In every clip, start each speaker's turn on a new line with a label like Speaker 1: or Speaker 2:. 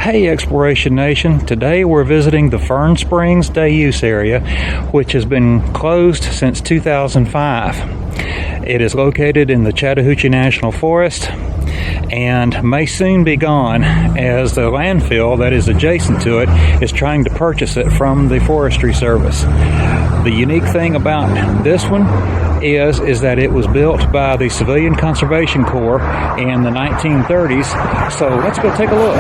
Speaker 1: Hey Exploration Nation, today we're visiting the Fern Springs Day Use Area, which has been closed since 2005. It is located in the Chattahoochee National Forest and may soon be gone as the landfill that is adjacent to it is trying to purchase it from the Forestry Service. The unique thing about this one is that it was built by the Civilian Conservation Corps in the 1930s. So let's go take a look.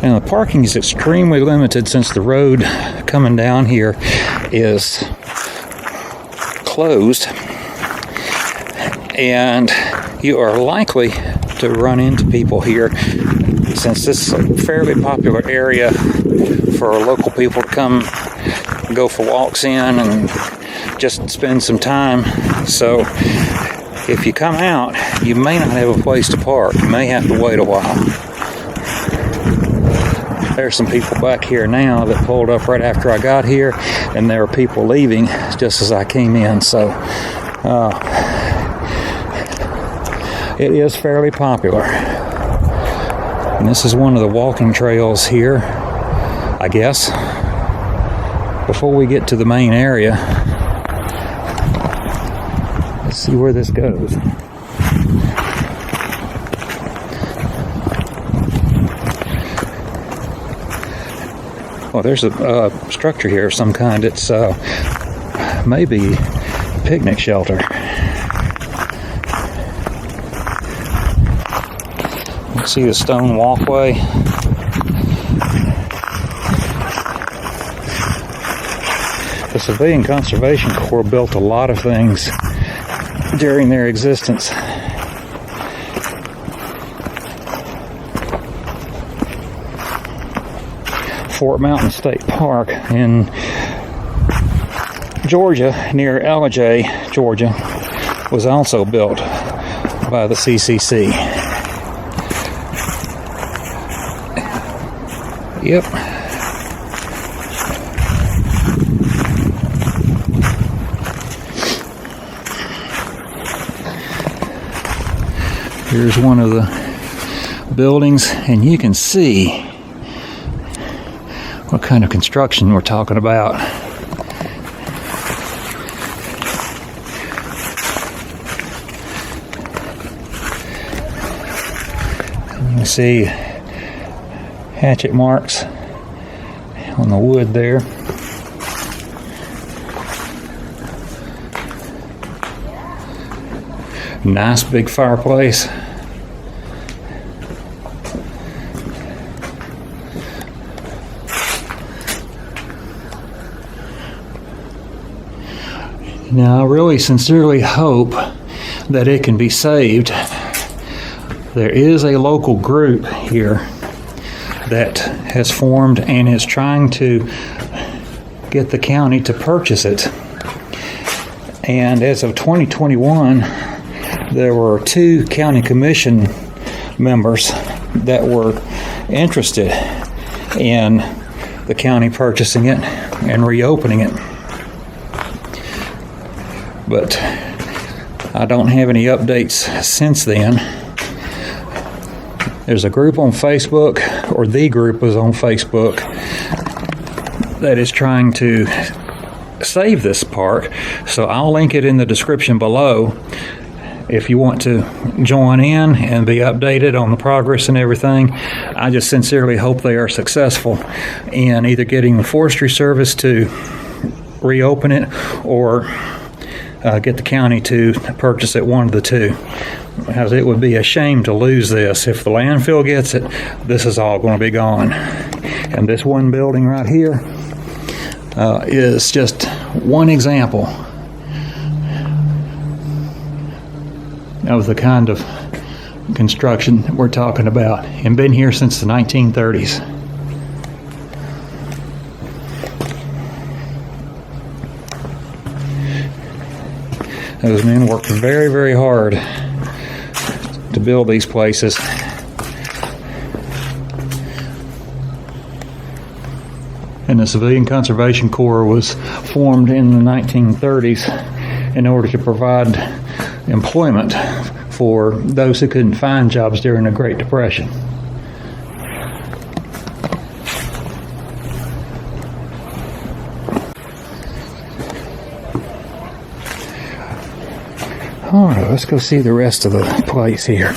Speaker 1: Now the parking is extremely limited since the road coming down here is closed, and you are likely to run into people here since this is a fairly popular area for local people to come go for walks in and just spend some time. So if you come out, you may not have a place to park. You may have to wait a while. There's some people back here now that pulled up right after I got here, and there were people leaving just as I came in. So it is fairly popular. And this is one of the walking trails here, I guess. Before we get to the main area, let's see where this goes. Well, there's a structure here of some kind. It's maybe a picnic shelter. You see the stone walkway. The Civilian Conservation Corps built a lot of things during their existence. Fort Mountain State Park in Georgia, near Ellijay, Georgia, was also built by the CCC. Yep. Here's one of the buildings, and you can see what kind of construction we're talking about. You see hatchet marks on the wood there. Nice big fireplace. Now, I really sincerely hope that it can be saved. There is a local group here that has formed and is trying to get the county to purchase it. And as of 2021, there were 2 county commission members that were interested in the county purchasing it and reopening it. But I don't have any updates since then. There's a group on Facebook, or the group was on Facebook, that is trying to save this park. So I'll link it in the description below if you want to join in and be updated on the progress and everything. I just sincerely hope they are successful in either getting the Forestry Service to reopen it or get the county to purchase it, one of the two. Because it would be a shame to lose this. If the landfill gets it, this is all going to be gone. And this one building right here is just one example of the kind of construction that we're talking about, and been here since the 1930s. Those men worked very, very hard to build these places. And the Civilian Conservation Corps was formed in the 1930s in order to provide employment for those who couldn't find jobs during the Great Depression. All right, let's go see the rest of the place here.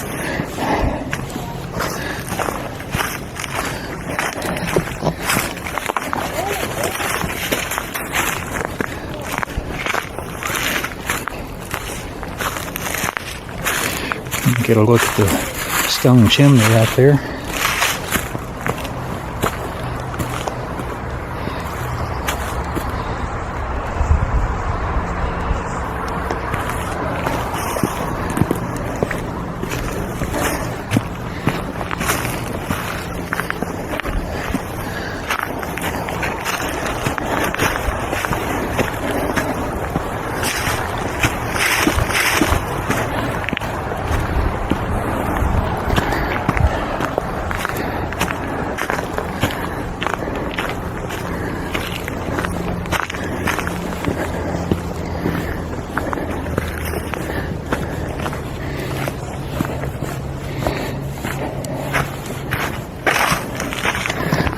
Speaker 1: Get a look at the stone chimney right there.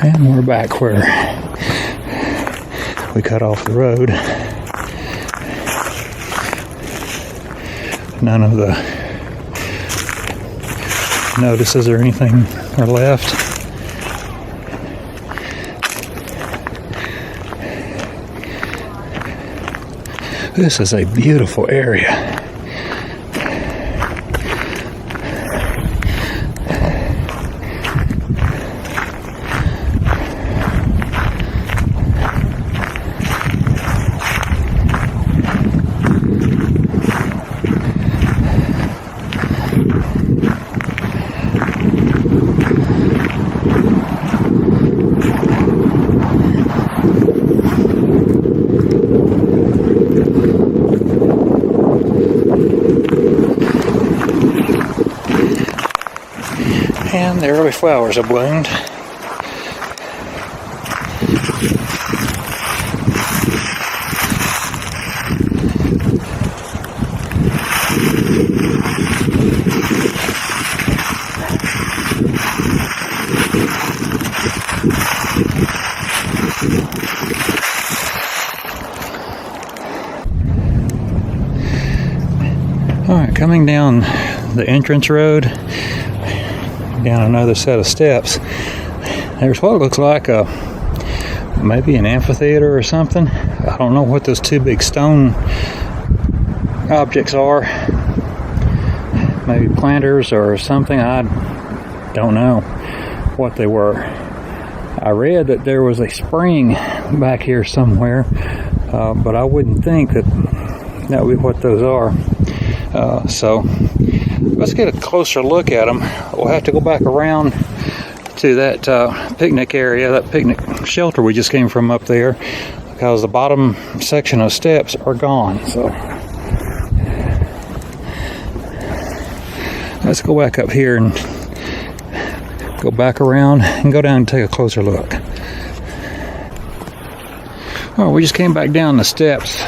Speaker 1: And we're back where we cut off the road. None of the notices or anything are left. This is a beautiful area. And the early flowers have bloomed. All right, coming down the entrance road, down another set of steps, there's what looks like maybe an amphitheater or something. I don't know what those two big stone objects are. Maybe planters or something. I don't know what they were. I read that there was a spring back here somewhere, but I wouldn't think that would be what those are. So let's get a closer look at them. We'll have to go back around to that picnic area, that picnic shelter we just came from up there, because the bottom section of steps are gone. So let's go back up here and go back around and go down and take a closer look. Oh, we just came back down the steps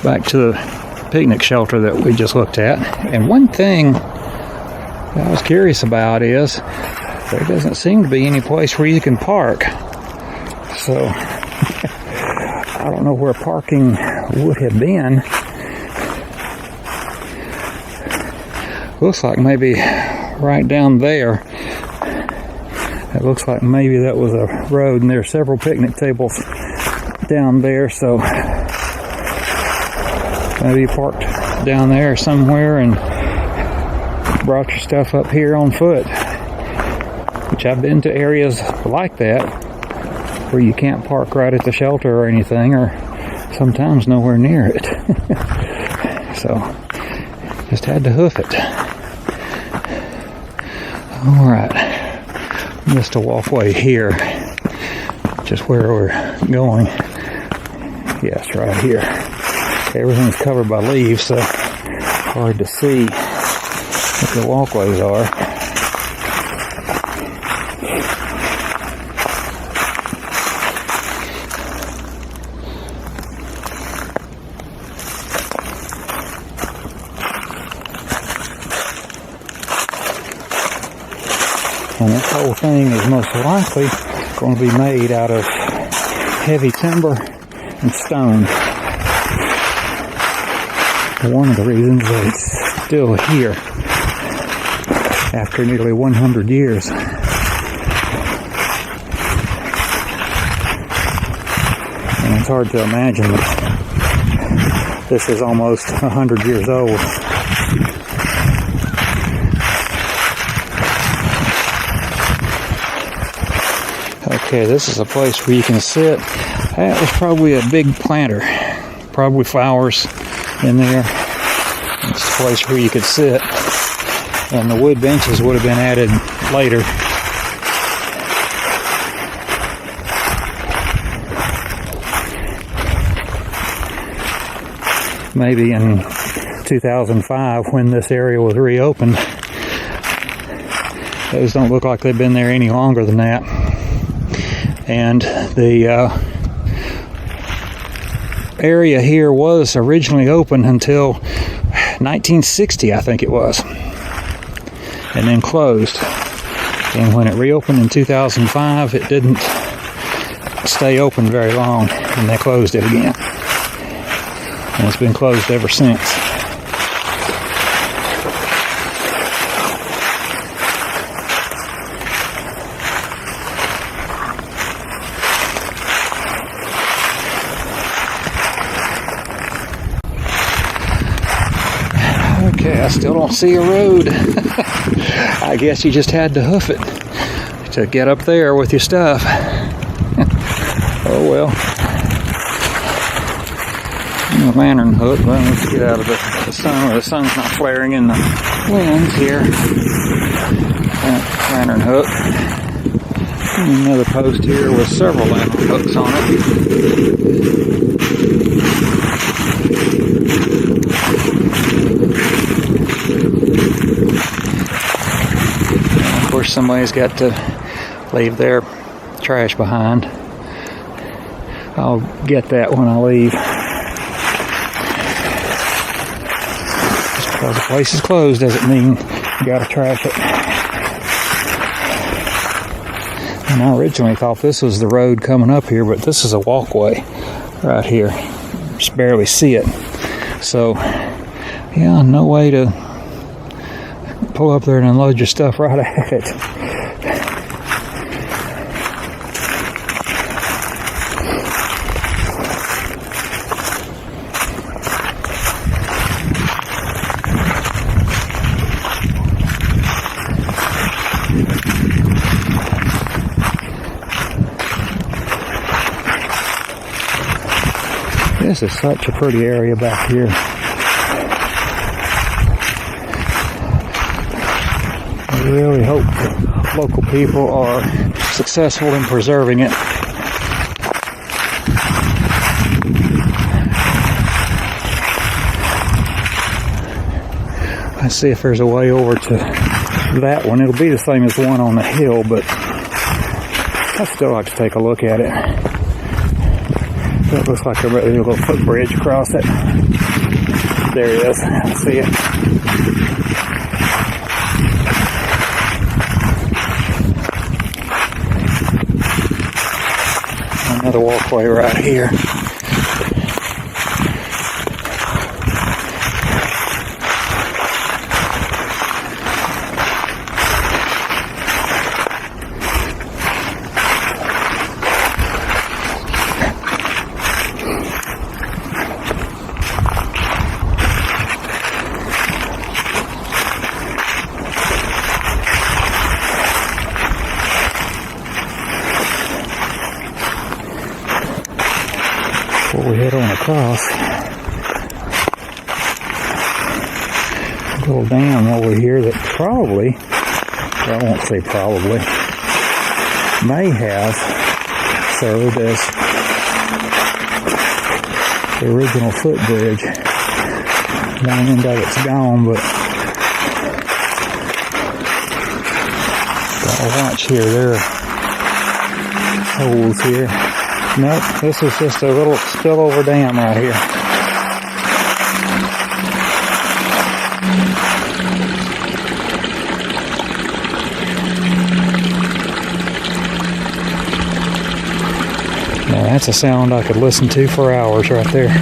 Speaker 1: back to the picnic shelter that we just looked at, and one thing I was curious about is there doesn't seem to be any place where you can park. So I don't know where parking would have been. Looks like maybe right down there. It looks like maybe that was a road, and there are several picnic tables down there, so maybe you parked down there somewhere and brought your stuff up here on foot. Which I've been to areas like that where you can't park right at the shelter or anything, or sometimes nowhere near it. So just had to hoof it. Alright, just a walkway here, just where we're going. Yes, right here. Everything's covered by leaves, so hard to see what the walkways are. And this whole thing is most likely going to be made out of heavy timber and stone. One of the reasons that it's still here after nearly 100 years. And it's hard to imagine that this is almost 100 years old. Okay, this is a place where you can sit. That was probably a big planter. Probably flowers in there. It's a place where you could sit. And the wood benches would have been added later. Maybe in 2005 when this area was reopened. Those don't look like they've been there any longer than that. And the area here was originally open until 1960, I think it was, and then closed. And when it reopened in 2005, it didn't stay open very long, and they closed it again. And it's been closed ever since. Okay, I still don't see a road. I guess you just had to hoof it to get up there with your stuff. Oh well. Lantern hook. Well, let's get out of the sun. The sun's not flaring in the winds here. Lantern hook. And another post here with several lantern hooks on it. And of course, somebody's got to leave their trash behind. I'll get that when I leave. Because the place is closed doesn't mean you gotta trash it. And I originally thought this was the road coming up here, but this is a walkway right here. Just barely see it. So, yeah, no way to pull up there and unload your stuff right at it. This is such a pretty area back here. I really hope the local people are successful in preserving it. Let's see if there's a way over to that one. It'll be the same as the one on the hill, but I'd still like to take a look at it. It looks like a little footbridge across it. There it is. I see it. Another walkway right here. Before we head on across, a little dam over here that probably, well, I won't say probably, may have served as the original footbridge. One end of it's gone, but gotta watch here. There are holes here. Nope, this is just a little spillover dam right here. That's a sound I could listen to for hours right there.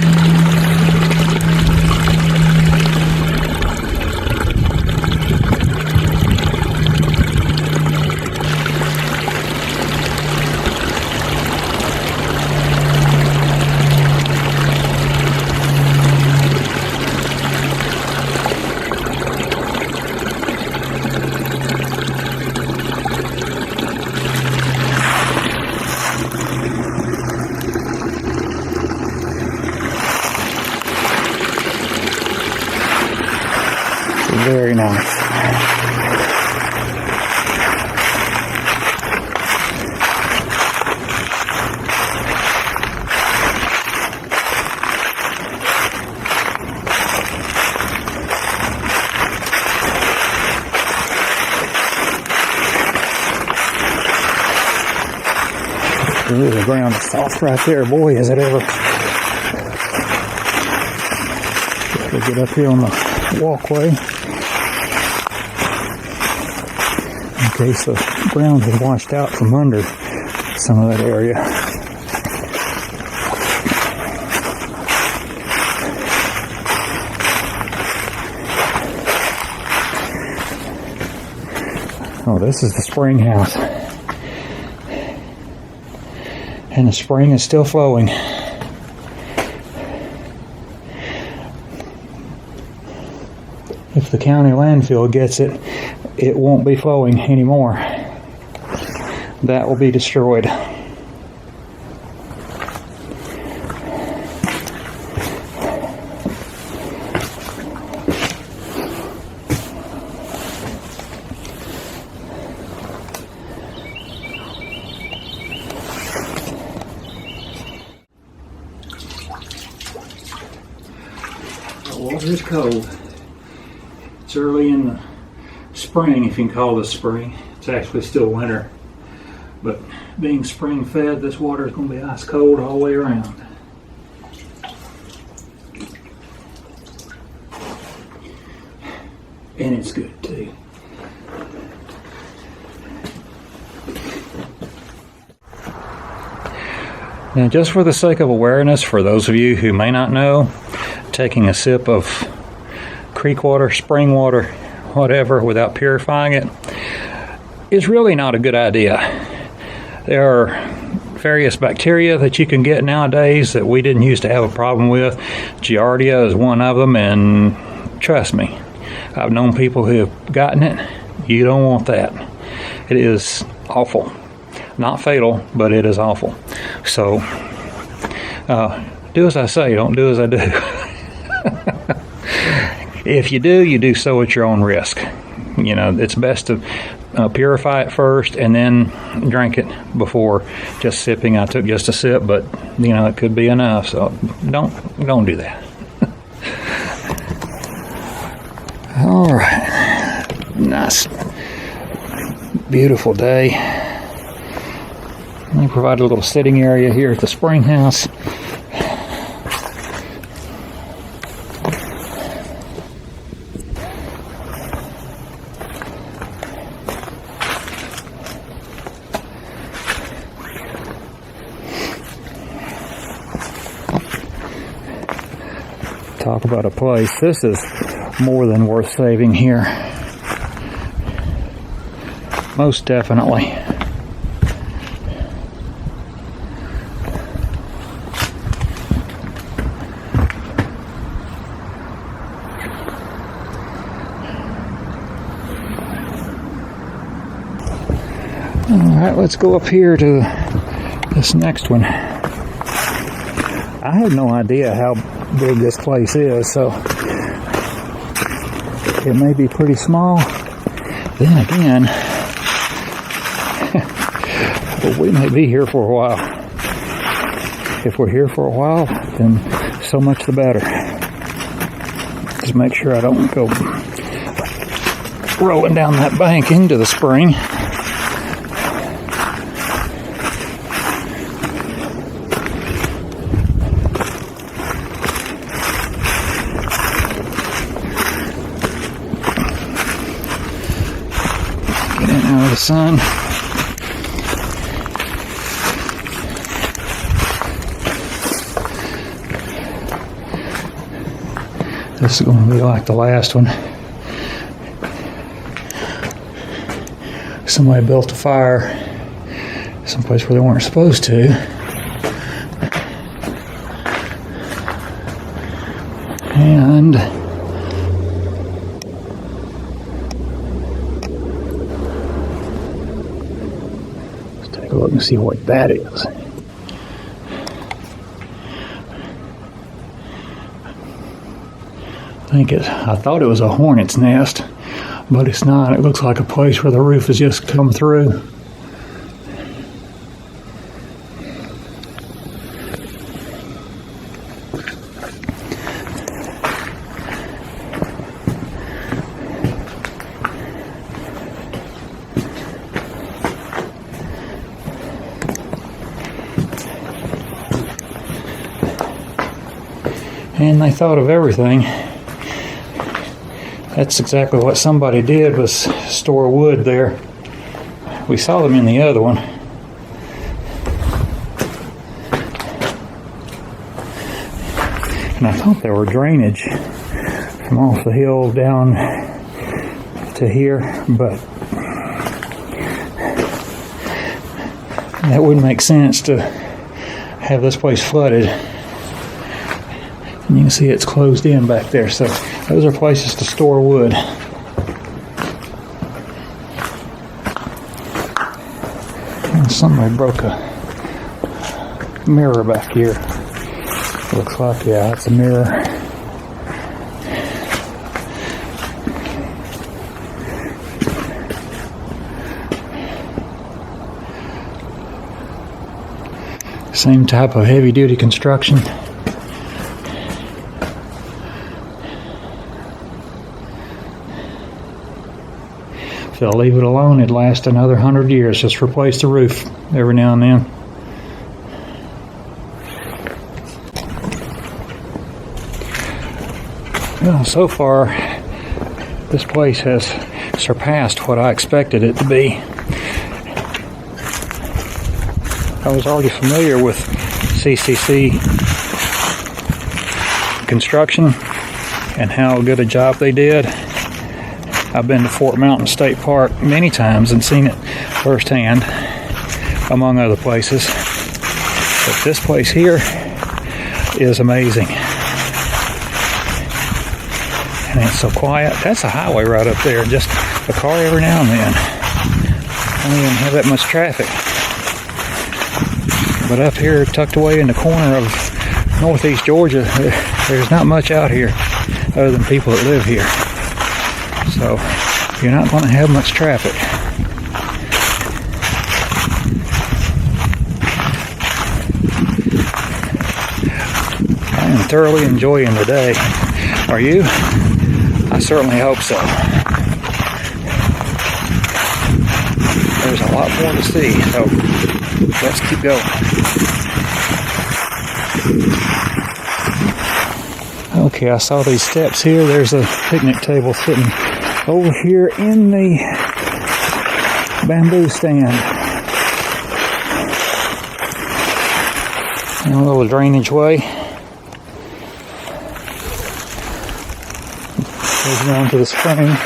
Speaker 1: Very nice. Ooh, the ground is soft right there. Boy, is it ever. We'll get up here on the walkway. In case the ground has washed out from under some of that area. Oh, this is the spring house. And the spring is still flowing. If the county landfill gets it, it won't be flowing anymore. That will be destroyed. The water is cold. It's early in the spring, if you can call this spring. It's actually still winter. But being spring fed, this water is going to be ice cold all the way around. And it's good too. Now, just for the sake of awareness, for those of you who may not know, taking a sip of creek water, spring water, whatever, without purifying it is really not a good idea. There are various bacteria that you can get nowadays that we didn't used to have a problem with. Giardia is one of them, and trust me, I've known people who have gotten it. You don't want that. It is awful. Not fatal, but it is awful. So, do as I say, don't do as I do. If you do so at your own risk. You know, it's best to purify it first and then drink it before just sipping. I took just a sip, but you know, it could be enough. So don't do that. All right, nice, beautiful day. They provide a little sitting area here at the spring house. Talk about a place. This is more than worth saving here. Most definitely. Alright, let's go up here to this next one. I have no idea how big this place is, so it may be pretty small. Then again, we may be here for a while. If we're here for a while, then so much the better. Just make sure I don't go rolling down that bank into the spring. The sun. This is going to be like the last one. Somebody built a fire someplace where they weren't supposed to. And let's take a look and see what that is. I thought it was a hornet's nest, but it's not. It looks like a place where the roof has just come through. And they thought of everything. That's exactly what somebody did, was store wood there. We saw them in the other one. And I thought there were drainage from off the hill down to here, but that wouldn't make sense to have this place flooded. And you can see it's closed in back there, so those are places to store wood. And somebody broke a mirror back here. Looks like, yeah, it's a mirror. Same type of heavy-duty construction. If they'll leave it alone, it'd last another 100 years. Just replace the roof every now and then. Well, so far, this place has surpassed what I expected it to be. I was already familiar with CCC construction and how good a job they did. I've been to Fort Mountain State Park many times and seen it firsthand, among other places. But this place here is amazing. And it's so quiet. That's a highway right up there. Just a car every now and then. I don't even have that much traffic. But up here, tucked away in the corner of northeast Georgia, there's not much out here other than people that live here. So you're not going to have much traffic. I am thoroughly enjoying the day. Are you? I certainly hope so. There's a lot more to see, so let's keep going. Okay, I saw these steps here. There's a picnic table sitting over here in the bamboo stand. And a little drainage way. Goes down to the spring.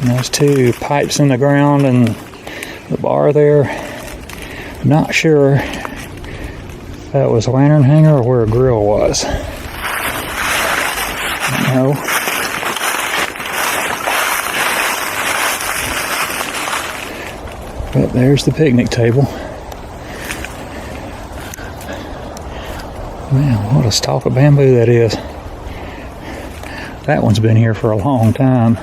Speaker 1: And there's two pipes in the ground and the bar there. I'm not sure if that was a lantern hanger or where a grill was. I don't know. But there's the picnic table. Man, what a stalk of bamboo that is. That one's been here for a long time.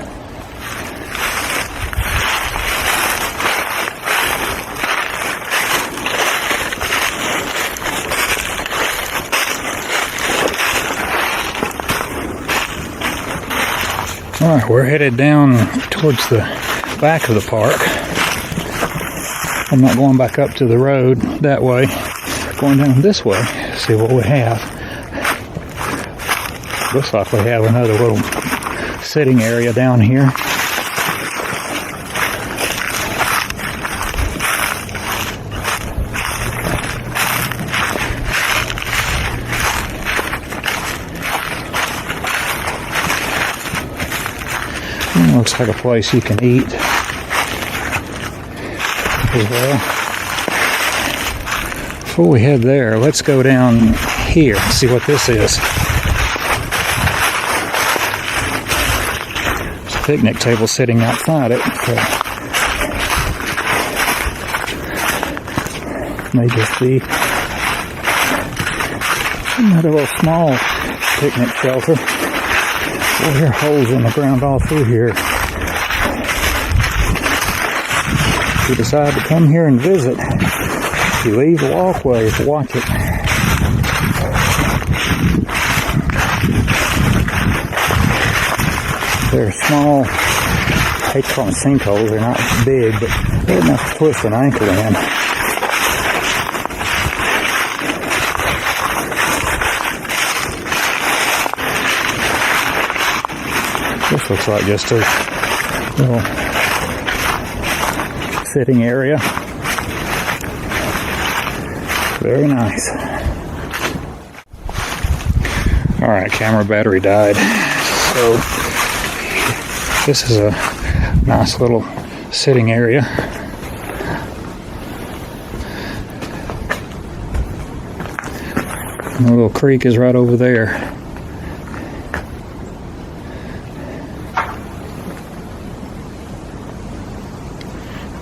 Speaker 1: Alright, we're headed down towards the back of the park. I'm not going back up to the road that way. Going down this way, see what we have. Looks like we have another little sitting area down here. Looks like a place you can eat as well. Before we head there, let's go down here and see what this is. There's a picnic table sitting outside it. So may just be another little small picnic shelter. Well, there are holes in the ground all through here. If you decide to come here and visit, you leave the walkways, watch it. They're small, I hate to call them sinkholes, they're not big, but they're enough to twist an ankle in. This looks like just a little sitting area. Very nice. Alright, camera battery died. So, this is a nice little sitting area. And the little creek is right over there.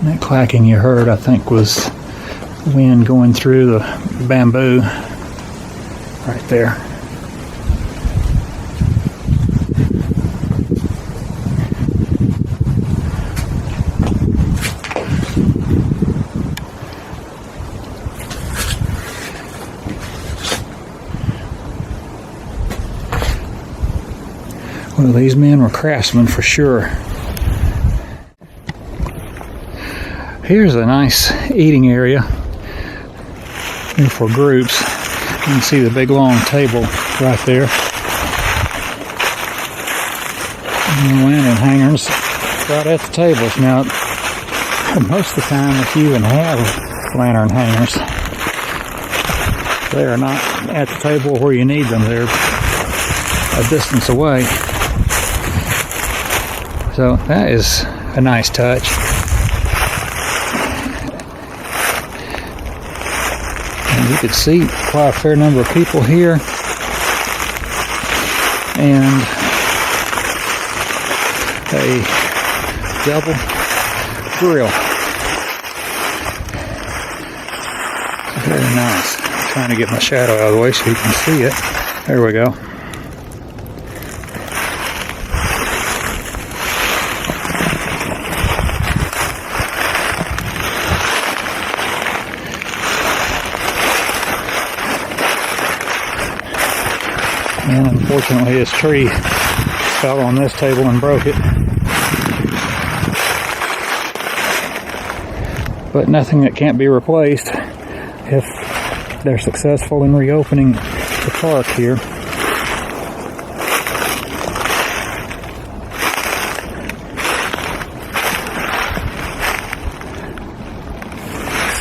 Speaker 1: That clacking you heard, I think, was wind going through the bamboo right there. Well, these men were craftsmen for sure. Here's a nice eating area here for groups. You can see the big long table right there. And the lantern hangers right at the tables. Now, most of the time, if you even have lantern hangers, they are not at the table where you need them. They're a distance away. So that is a nice touch. You could see quite a fair number of people here, and a double grill. Very nice. I'm trying to get my shadow out of the way so you can see it. There we go. And unfortunately, this tree fell on this table and broke it. But nothing that can't be replaced if they're successful in reopening the park here.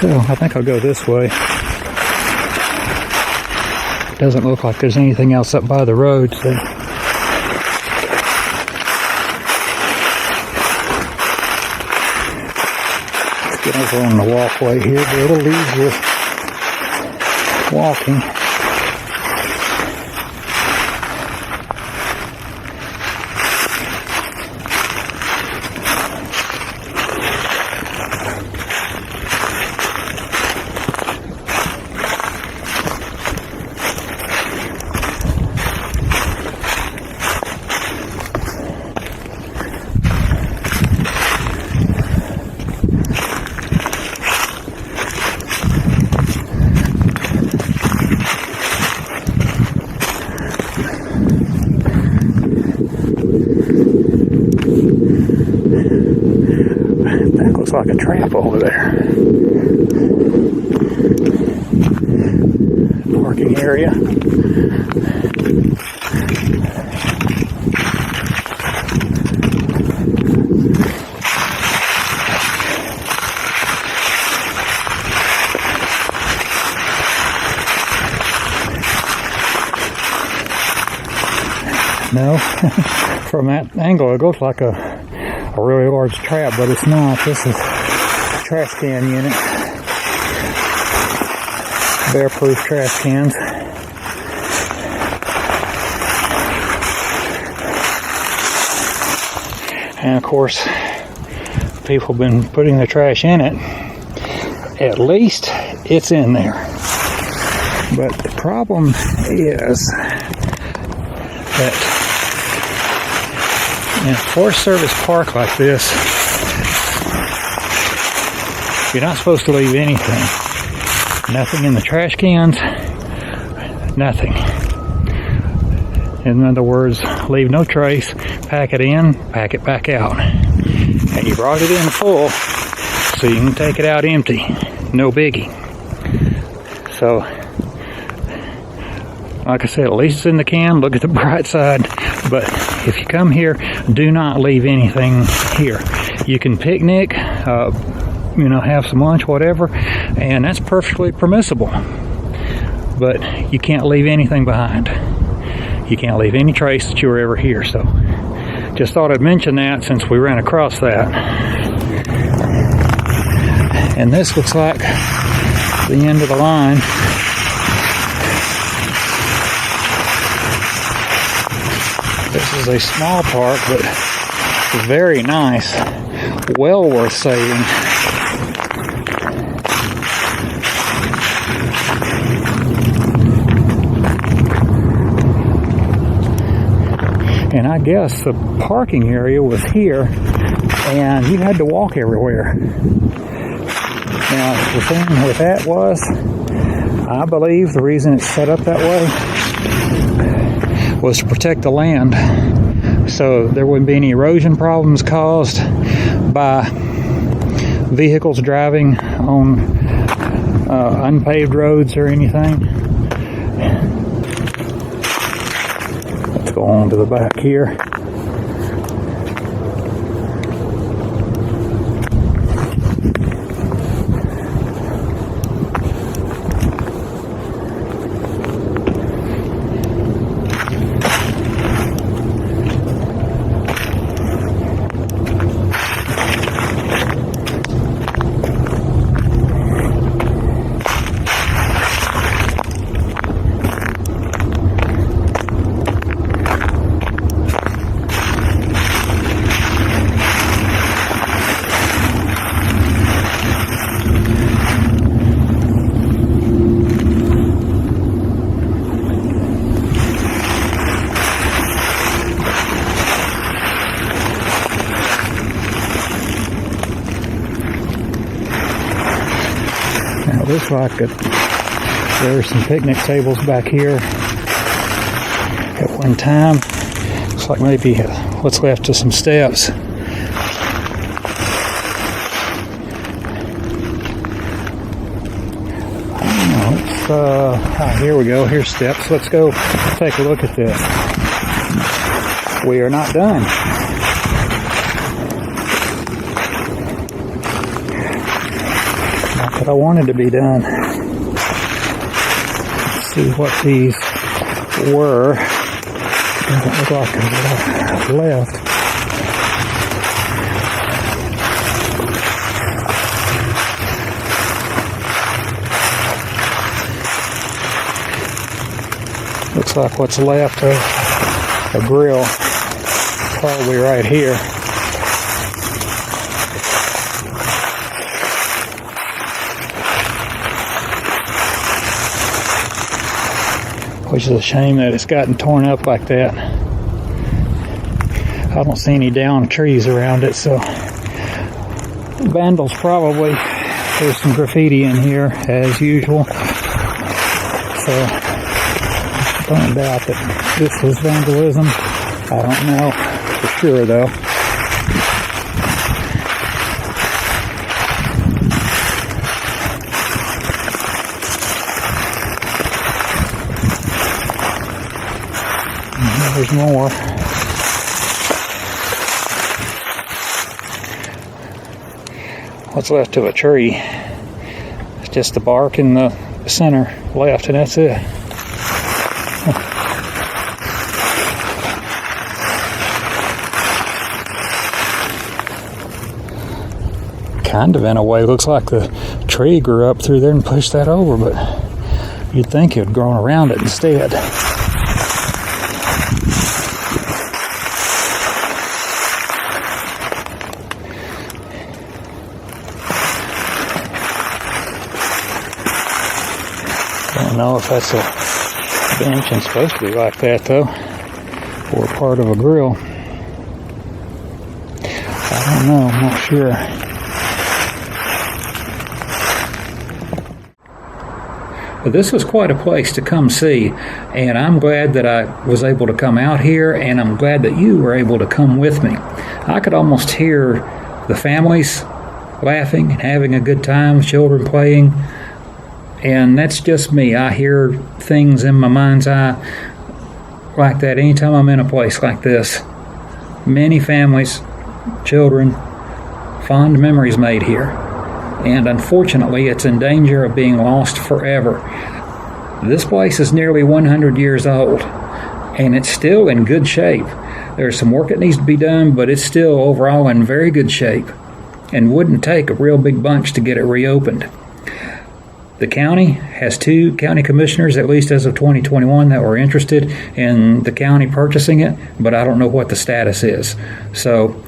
Speaker 1: So I think I'll go this way. Doesn't look like there's anything else up by the road, so let's get over on the walkway here, be a little easier walking. That looks like a trap over there. Parking area. No, from that angle it looks like a really large trap, but it's not. This is a trash can unit. Bear-proof trash cans. And of course, people have been putting their trash in it. At least it's in there. But the problem is that in a Forest Service park like this, you're not supposed to leave anything. Nothing in the trash cans, nothing. In other words, leave no trace, pack it in, pack it back out. And you brought it in full, so you can take it out empty. No biggie. So, like I said, at least it's in the can. Look at the bright side. But if you come here, do not leave anything here. You can picnic, have some lunch, whatever, and that's perfectly permissible. But you can't leave anything behind. You can't leave any trace that you were ever here. So, just thought I'd mention that since we ran across that. And this looks like the end of the line. This is a small park, but very nice. Well worth saving. And I guess the parking area was here, and you had to walk everywhere. Now, the thing with that was, I believe the reason it's set up that way was to protect the land, so there wouldn't be any erosion problems caused by vehicles driving on unpaved roads or anything. Let's go on to the back here. Looks like there are some picnic tables back here at one time. Looks like maybe what's left to some steps. I don't know. Here we go. Here's steps. Let's go take a look at this. We are not done. But I wanted to be done. Let's see what these were. Doesn't look like there's left. Looks like what's left of a grill, probably right here. Which is a shame that it's gotten torn up like that. I don't see any downed trees around it, so vandals probably. There's some graffiti in here as usual. So don't doubt that this was vandalism. I don't know for sure though. There's more. What's left of a tree? It's just the bark in the center left, and that's it. kind of in a way. Looks like the tree grew up through there and pushed that over, but you'd think it had grown around it instead. Don't know if that's a bench and supposed to be like that though, or part of a grill. I don't know, I'm not sure. But this was quite a place to come see, and I'm glad that I was able to come out here, and I'm glad that you were able to come with me. I could almost hear the families laughing and having a good time, children playing. And that's just me. I hear things in my mind's eye like that anytime I'm in a place like this. Many families, children, fond memories made here. And unfortunately, it's in danger of being lost forever. This place is nearly 100 years old, and it's still in good shape. There's some work that needs to be done, but it's still overall in very good shape, and wouldn't take a real big bunch to get it reopened. The county has 2 county commissioners, at least as of 2021, that were interested in the county purchasing it, but I don't know what the status is. So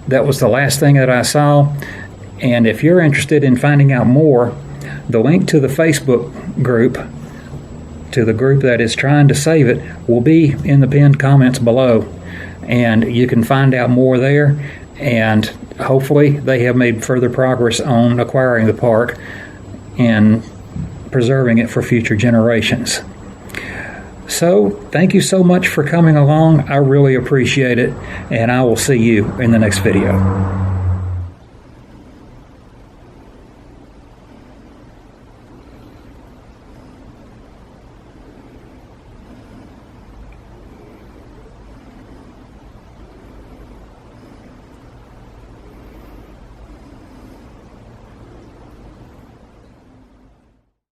Speaker 1: that was the last thing that I saw. And if you're interested in finding out more, the link to the Facebook group, to the group that is trying to save it, will be in the pinned comments below. And you can find out more there. And hopefully they have made further progress on acquiring the park and preserving it for future generations. So, thank you so much for coming along. I really appreciate it, and I will see you in the next video.